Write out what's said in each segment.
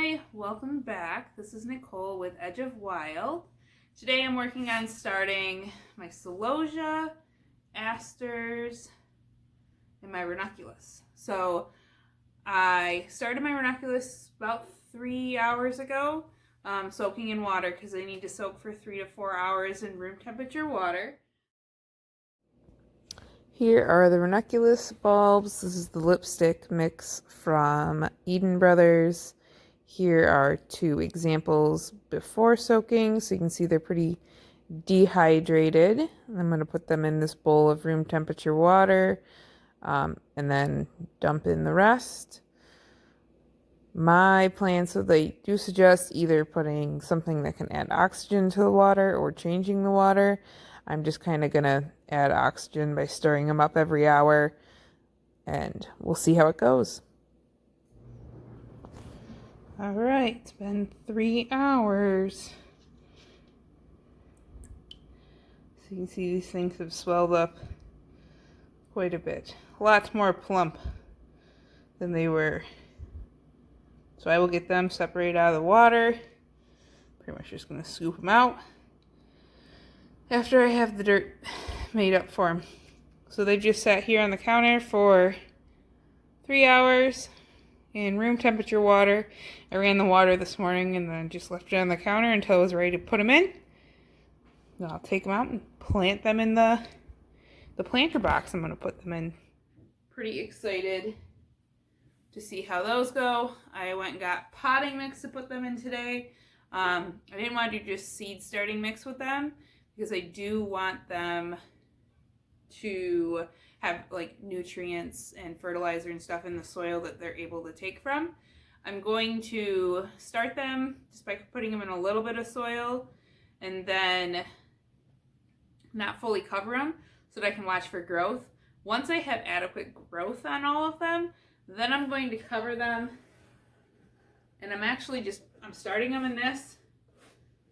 Hi, welcome back. This is Nicole with Edge of Wild. Today I'm working on starting my celisoa, asters, and my ranunculus. So I started my ranunculus about 3 hours ago, soaking in water because I need to soak for 3 to 4 hours in room temperature water. Here are the ranunculus bulbs. This is the lipstick mix from Eden Brothers. Here are two examples before soaking, so you can see they're pretty dehydrated. I'm going to put them in this bowl of room temperature water and then dump in the rest. My plan, so they do suggest either putting something that can add oxygen to the water or changing the water. I'm just kind of going to add oxygen by stirring them up every hour, and we'll see how it goes. All right, it's been 3 hours. So you can see these things have swelled up quite a bit. Lots more plump than they were. So I will get them separated out of the water. Pretty much just going to scoop them out after I have the dirt made up for them. So they just sat here on the counter for 3 hours in room temperature water. I ran the water this morning and then just left it on the counter until I was ready to put them in. Then I'll take them out and plant them in the planter box I'm going to put them in. Pretty excited to see how those go. I went and got potting mix to put them in today. I didn't want to do just seed starting mix with them because I do want them to have like nutrients and fertilizer and stuff in the soil that they're able to take from. I'm going to start them just by putting them in a little bit of soil and then not fully cover them so that I can watch for growth. Once I have adequate growth on all of them, then I'm going to cover them, and I'm starting them in this.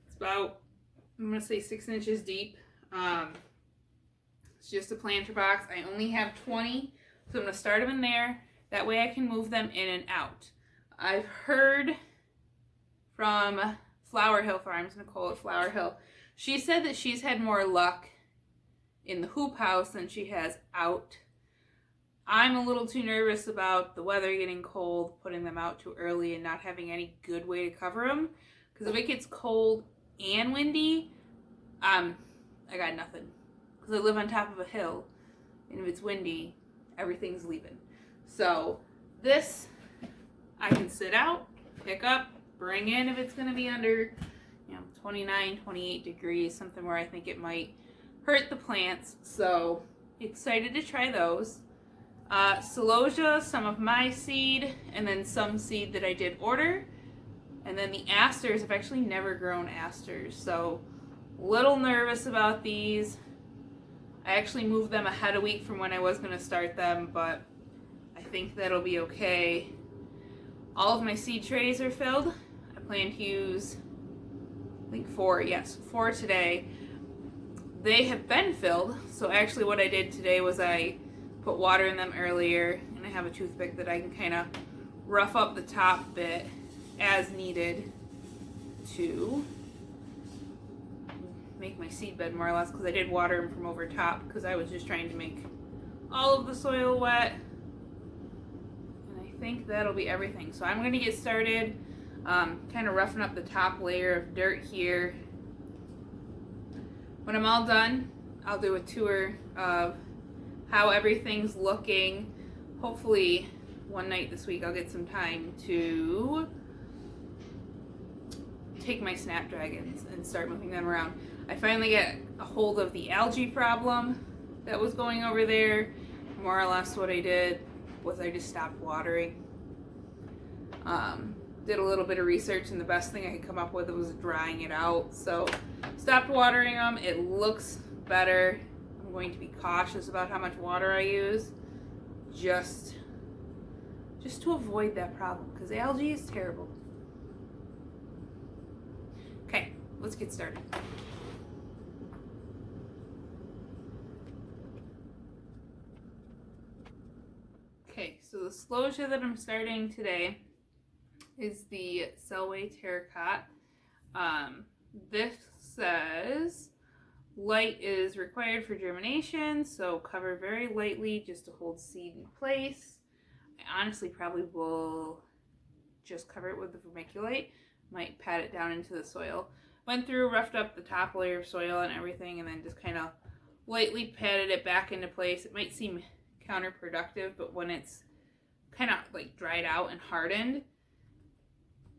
It's about, I'm going to say 6 inches deep. It's just a planter box. I only have 20, so I'm going to start them in there. That way I can move them in and out. I've heard from Flower Hill Farms, Nicole at Flower Hill. She said that she's had more luck in the hoop house than she has out. I'm a little too nervous about the weather getting cold, putting them out too early, and not having any good way to cover them. Because if it gets cold and windy, I got nothing. Because I live on top of a hill, and if it's windy, everything's leaving. So this, I can sit out, pick up, bring in if it's going to be under 29, 28 degrees, something where I think it might hurt the plants. So excited to try those. Celisoa, some of my seed, and then some seed that I did order. And then the asters, I've actually never grown asters, so a little nervous about these. I actually moved them ahead a week from when I was going to start them, but I think that'll be okay. All of my seed trays are filled. I plan to use, I think 4 today. They have been filled, so actually what I did today was I put water in them earlier, and I have a toothpick that I can kind of rough up the top bit as needed to make my seed bed more or less, because I did water them from over top because I was just trying to make all of the soil wet. And I think that'll be everything. So I'm going to get started kind of roughing up the top layer of dirt here. When I'm all done, I'll do a tour of how everything's looking. Hopefully one night this week I'll get some time to take my snapdragons and start moving them around. I finally get a hold of the algae problem that was going over there. More or less what I did was I just stopped watering. Did a little bit of research, and the best thing I could come up with was drying it out. So stopped watering them. It looks better. I'm going to be cautious about how much water I use, just to avoid that problem, because algae is terrible. Okay, let's get started. Okay, so the celisoa that I'm starting today is the Selway Terracotta. This says light is required for germination, so cover very lightly just to hold seed in place. I honestly probably will just cover it with the vermiculite. Might pat it down into the soil. Went through, roughed up the top layer of soil and everything, and then just kind of lightly patted it back into place. It might seem counterproductive, but when it's kind of like dried out and hardened,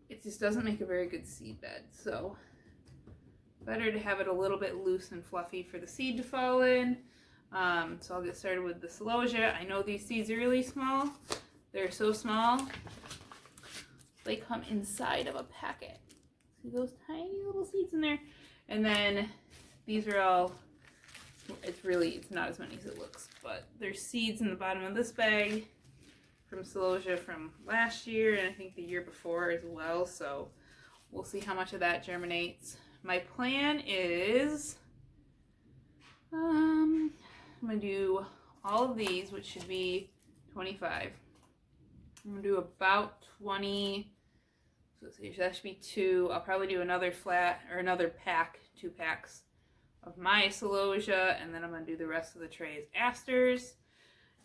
it just doesn't make a very good seed bed. So better to have it a little bit loose and fluffy for the seed to fall in. So I'll get started with the celosia. I know these seeds are really small. They're so small, they come inside of a packet. See those tiny little seeds in there? And then these are all, it's not as many as it looks, but there's seeds in the bottom of this bag from celosia from last year and I think the year before as well. So we'll see how much of that germinates. My plan is I'm going to do all of these, which should be 25. I'm going to do about 20. So that should be 2. I'll probably do another flat or another pack, 2 packs of my celosia, and then I'm going to do the rest of the tray as asters.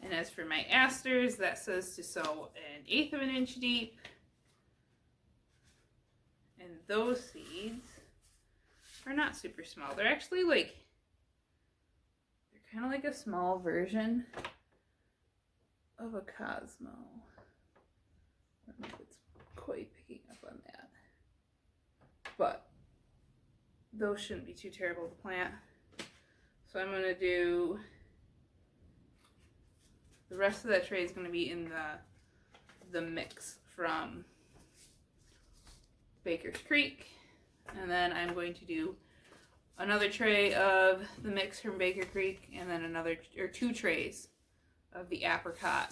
And as for my asters, that says to sow 1/8 of an inch deep. And those seeds are not super small. They're actually like, they're kind of like a small version of a Cosmo. I don't know if it's quite picking up on that. But those shouldn't be too terrible to plant. So I'm going to do, the rest of that tray is going to be in the mix from Baker's Creek. And then I'm going to do another tray of the mix from Baker Creek and then another, or 2 trays of the apricot.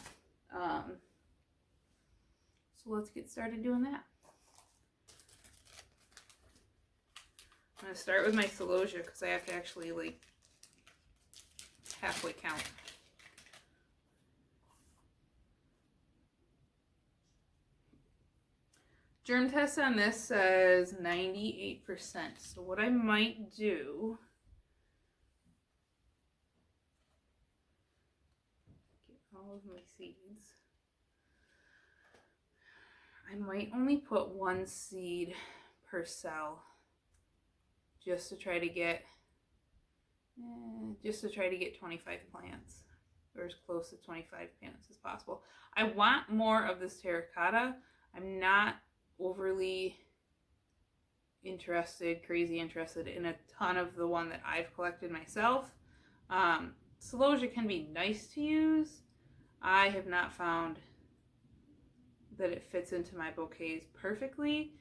So let's get started doing that. I'm going to start with my celosia because I have to actually like halfway count. Germ test on this says 98%. So what I might do, get all of my seeds. I might only put 1 seed per cell just to try to get 25 plants, or as close to 25 plants as possible. I want more of this terracotta. I'm not overly crazy interested in a ton of the one that I've collected myself. Celosia can be nice to use. I have not found that it fits into my bouquets perfectly.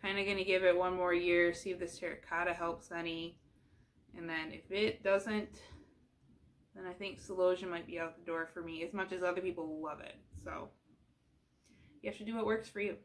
Kind of going to give it 1 more year, see if this terracotta helps any. And then if it doesn't, then I think celosia might be out the door for me, as much as other people love it. So you have to do what works for you.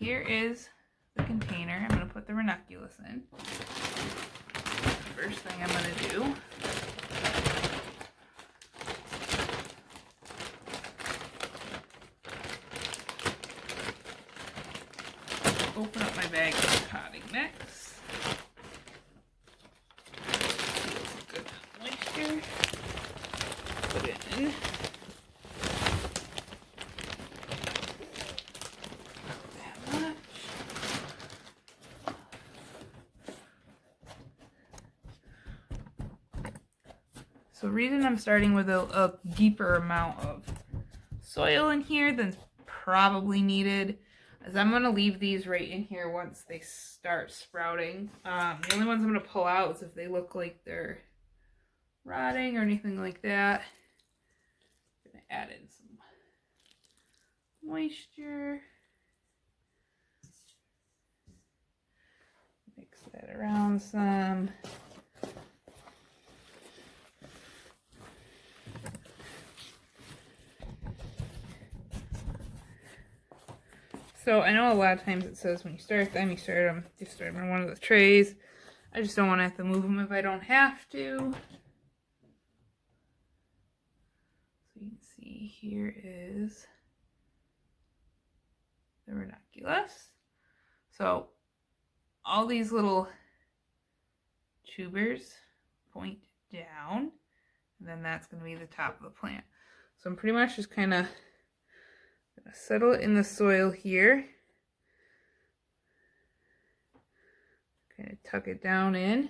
here is the container. I'm going to put the ranunculus in. First thing I'm going to do, open up my bag of potting mix. Good moisture. Put it in. Not that much. So the reason I'm starting with a deeper amount of soil in here than's probably needed is I'm going to leave these right in here once they start sprouting. The only ones I'm going to pull out is if they look like they're rotting or anything like that. I'm going to add in some moisture. Mix that around some. So I know a lot of times it says when you start them, you just start them in one of the trays. I just don't want to have to move them if I don't have to. So you can see here is the ranunculus. So all these little tubers point down, and then that's going to be the top of the plant. So I'm pretty much just kind of gonna settle it in the soil here. Kind of tuck it down in,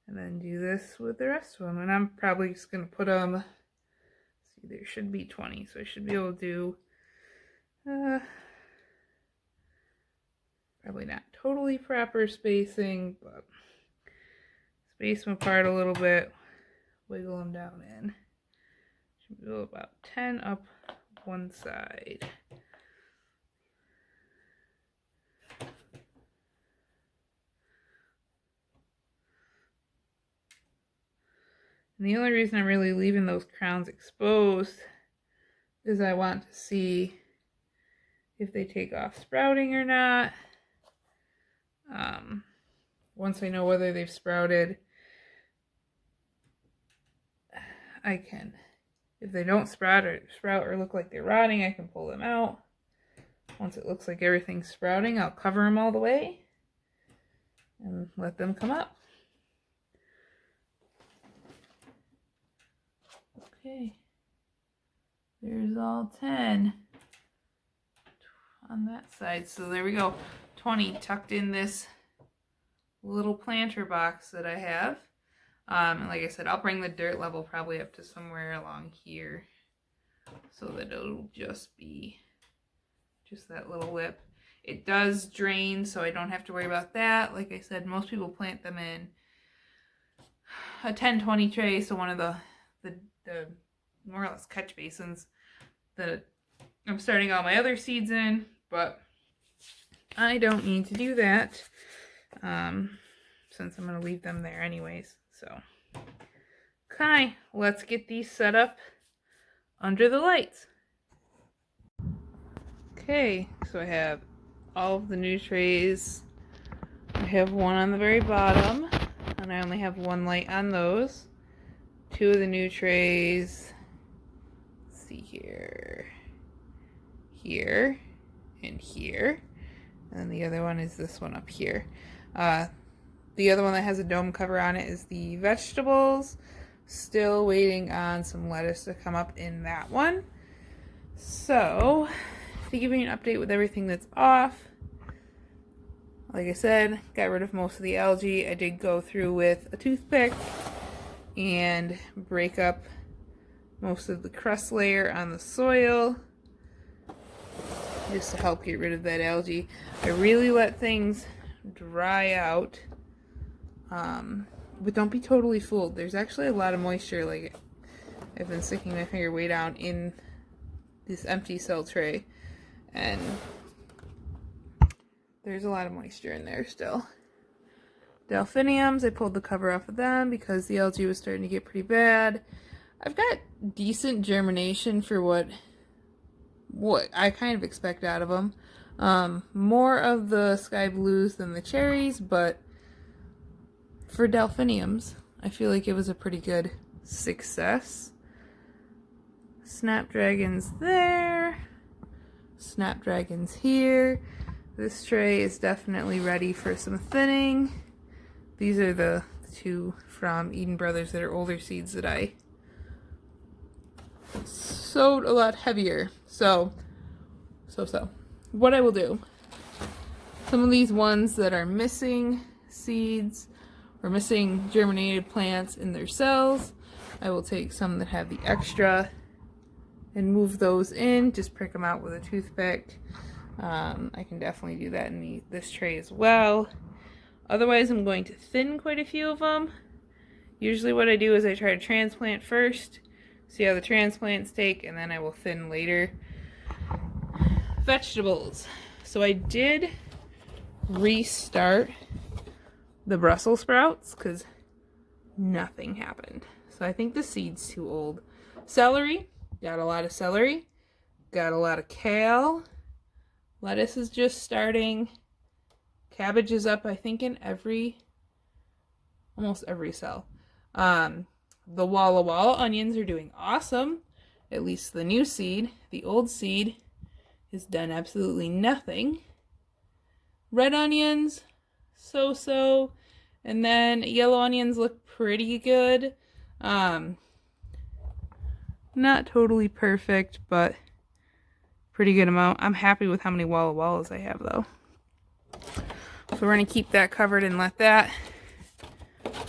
and then do this with the rest of them. And I'm probably just gonna put them. See, there should be 20, so I should be able to do. Probably not totally proper spacing, but space them apart a little bit. Wiggle them down in. Should be about 10 up one side. And the only reason I'm really leaving those crowns exposed is I want to see if they take off sprouting or not. Once I know whether they've sprouted, I can, if they don't sprout or look like they're rotting, I can pull them out. Once it looks like everything's sprouting, I'll cover them all the way and let them come up. Okay, there's all 10 on that side. So there we go, 20 tucked in this little planter box that I have. And like I said, I'll bring the dirt level probably up to somewhere along here so that it'll just be just that little lip. It does drain, so I don't have to worry about that. Like I said, most people plant them in a 10-20 tray, so one of the more or less catch basins that I'm starting all my other seeds in, but I don't need to do that since I'm going to leave them there anyways. So, okay, let's get these set up under the lights. Okay, so I have all of the new trays. I have one on the very bottom, and I only have one light on those. Two of the new trays, let's see here, and here. And the other one is this one up here. The other one that has a dome cover on it is the vegetables. Still waiting on some lettuce to come up in that one. So, to give you an update with everything that's off, like I said, got rid of most of the algae. I did go through with a toothpick and break up most of the crust layer on the soil just to help get rid of that algae. I really let things dry out, but don't be totally fooled. There's actually a lot of moisture. Like, I've been sticking my finger way down in this empty cell tray, and there's a lot of moisture in there still. Delphiniums, I pulled the cover off of them because the algae was starting to get pretty bad. I've got decent germination for what I kind of expect out of them. More of the sky blues than the cherries, but for delphiniums, I feel like it was a pretty good success. Snapdragons there. Snapdragons here. This tray is definitely ready for some thinning. These are the two from Eden Brothers that are older seeds that I sowed a lot heavier. So. What I will do, some of these ones that are missing seeds or missing germinated plants in their cells, I will take some that have the extra and move those in, just prick them out with a toothpick. I can definitely do that in this tray as well. Otherwise, I'm going to thin quite a few of them. Usually what I do is I try to transplant first, see how the transplants take, and then I will thin later. Vegetables. So I did restart the Brussels sprouts because nothing happened. So I think the seed's too old. Celery. Got a lot of celery. Got a lot of kale. Lettuce is just starting. Cabbage is up, I think, in almost every cell. The Walla Walla onions are doing awesome. At least the new seed. The old seed has done absolutely nothing. Red onions, so-so. And then yellow onions look pretty good. Not totally perfect, but pretty good amount. I'm happy with how many Walla Wallas I have, though. So we're going to keep that covered and let that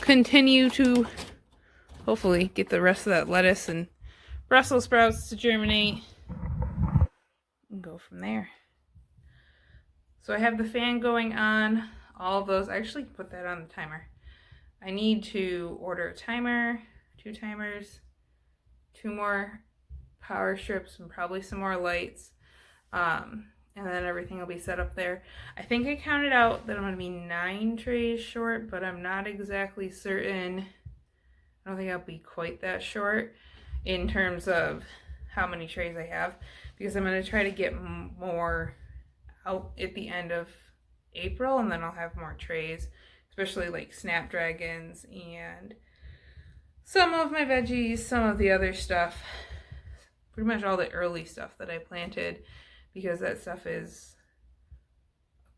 continue to hopefully get the rest of that lettuce and Brussels sprouts to germinate. And go from there. So I have the fan going on, all of those. I actually put that on the timer. I need to order a timer, 2 timers, 2 more power strips, and probably some more lights. And then everything will be set up there. I think I counted out that I'm going to be 9 trays short, but I'm not exactly certain. I don't think I'll be quite that short in terms of how many trays I have, because I'm going to try to get more out at the end of April, and then I'll have more trays, especially like snapdragons and some of my veggies, some of the other stuff, pretty much all the early stuff that I planted, because that stuff is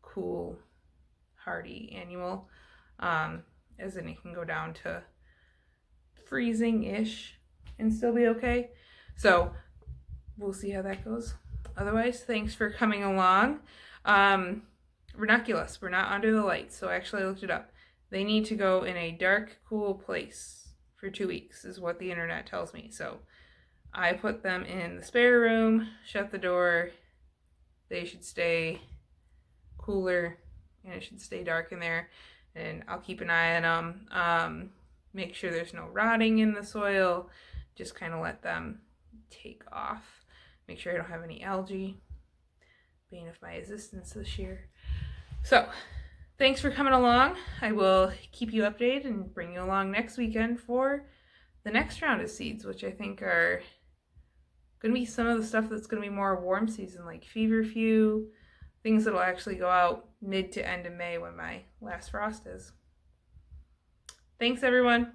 a cool, hardy annual, as in it can go down to freezing-ish and still be okay. So we'll see how that goes. Otherwise, thanks for coming along. Ranunculus, we're not under the lights, so actually I looked it up. They need to go in a dark, cool place for 2 weeks, is what the internet tells me. So I put them in the spare room, shut the door. They should stay cooler, and it should stay dark in there. And I'll keep an eye on them. Make sure there's no rotting in the soil. Just kind of let them take off. Make sure I don't have any algae. Bane of my existence this year. So, thanks for coming along. I will keep you updated and bring you along next weekend for the next round of seeds, which I think are going to be some of the stuff that's going to be more warm season, like feverfew, things that will actually go out mid to end of May when my last frost is. Thanks, everyone.